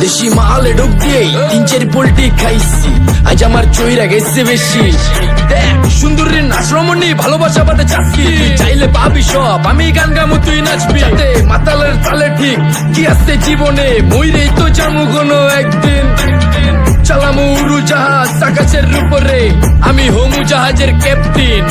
দেশি মালে ঢুক দিয়েই 3-4 পোল্টি খাইছি, আজ আমার চইরা গেছে বেশি। দেখ সুন্দরীর নাচ রমণী, ভালোবাসা বাদে চাচ্ছি, চাইলে পাবি সব, আমি গান গামু তুই নাচবি। মাতালের তালে ঠিক কি আছে জীবনে, মইরেই তো জামু কোনো একদিন। চালামু উড়োজাহাজ আকাশের উপরে, আমি হোমু জাহাজের ক্যাপ্টেন।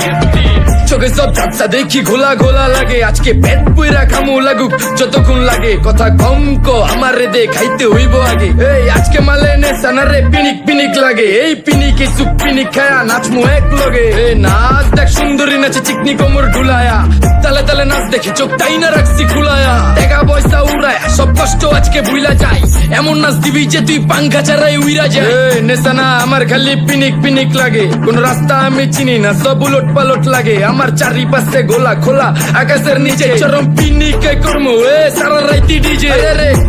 চোখে সব ঝাপসা দেখি ঘোলা ঘোলা লাগে, আজকে পেট পুইরা খামু লাগুক যতক্ষণ লাগে। কথা কম কো আমার রে খাইতে হইব আগে, এই আজকে মালে নে সানারে পিনিক পিনিক লাগে। এই পিনিকে চুপ পিনিক খায়া নাচমু এক লগে। এই নাচ দেখ সুন্দরী নাচে চিকনি কোমর ঢুলায়া, তালে তালে নাচ দেখে চোখ তাই না রাখছি খুলায়া। টাকা পয়সা উড়ায় সব কষ্ট আজকে ভুলা যায়, এমন নাচ দিবি যে তুই পাঙ্খা ছাড়াই উইরা যায়। নেশানা আমার খালি পিনিক পিনিক লাগে, কোন রাস্তা আমি চিনি না, সব উলট পালট লাগে। আমার চারিপাশে গোলা খোলা আকাশের নিচে, চরম পিনিকে করমু সারা রাইতি ডিজে।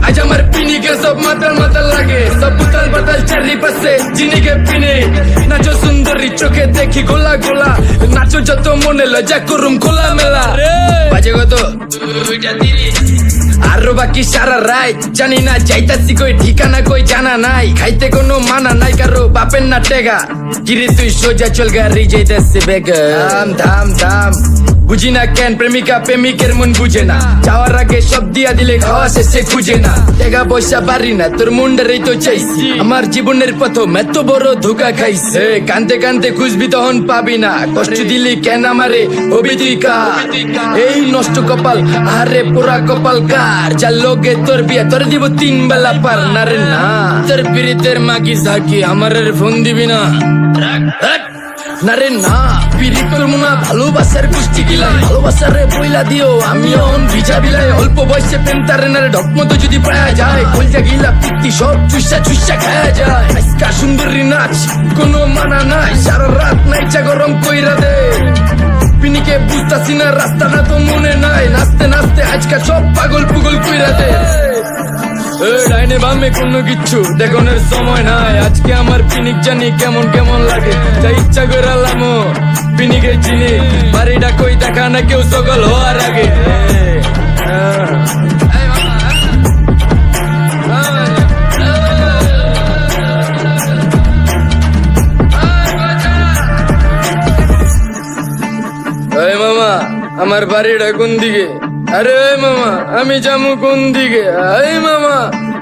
আজ আমার পিনিকে সব মাতাল মাতাল লাগে, সব উতাল বাতাল চারিপাশে জিনিকে পিনিক। নাচো সুন্দরী চোখে দেখি গোলা গোলা, নাচো যত মনে লজা করুম খোলা মেলা। বাজে কত আরো বাকি সারা রাত জানি না, যাইতাছি কই ঠিকানা কই জানা নাই। খাইতে কোনো মানা নাই কারো বাপের না টেগা, কিরে তুই সোজা চল গাড়ি যাইতাছে বেগা। ধাম ধাম ধাম বুঝি না কেন প্রেমিকা প্রেমিকের মন বুঝে না, যাওয়ার আগে সব দিয়া দিলে খাওয়া শেষে খুঁজে না। টাকা পয়সা পারি না তোর মুন্ডারেই তো চাইছি, আমার জীবনের প্রথম এত বড় ধোকা খাইছে। কানতে কানতে খুঁজবি তখন পাবি না, কষ্ট দিলি কেন আমারে হবি তুই কার। এই নষ্ট কপাল আরে পোড়া কপাল কার, যার লোকে তোর বিয়া তোর দিব 3 বেলা পার না রে না। তোর পিরিতের মাগি ঝাঁকি আমার ফোন দিবি না না রে না। পিরিত করবো না ভালোবাসার কুষ্টি গিলাই, ভালোবাসারে বইলা দিও আমি অন ভিজা বিলাই। অল্প বয়সে প্রেম তারে নারে ঢক মতো যদি পায়া যায়, কলজা গিলা পিত্তি সব চুষা চুষা খায়া যায়। আজকা সুন্দরী নাচ কোনো মানা নাই, সারা রাত নাইচা গরম কইরা দে। পিনিকে বুঝতাছি না রাস্তাটা তো মনে নাই, নাচতে নাচতে আজকা সব পাগল পুগল কইরা দে। ডাইনে বামে কোনো কিচ্ছু দেখনের সময় নাই, আজকে আমার পিনিক জানি কেমন কেমন লাগে। যা ইচ্ছা করে লামো পিনিকে চিনি, বাড়িটা কই দেখা না কেউ সকল হওয়ার আগে। মামা আমার বাড়িটা কোন দিকে? আরে মামা আমি যাবো কোন দিকে? এই মামা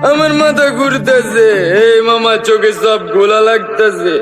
আমার মাথা ঘুরতেছে, এই মামা চোখে সব গোলা লাগতেছে।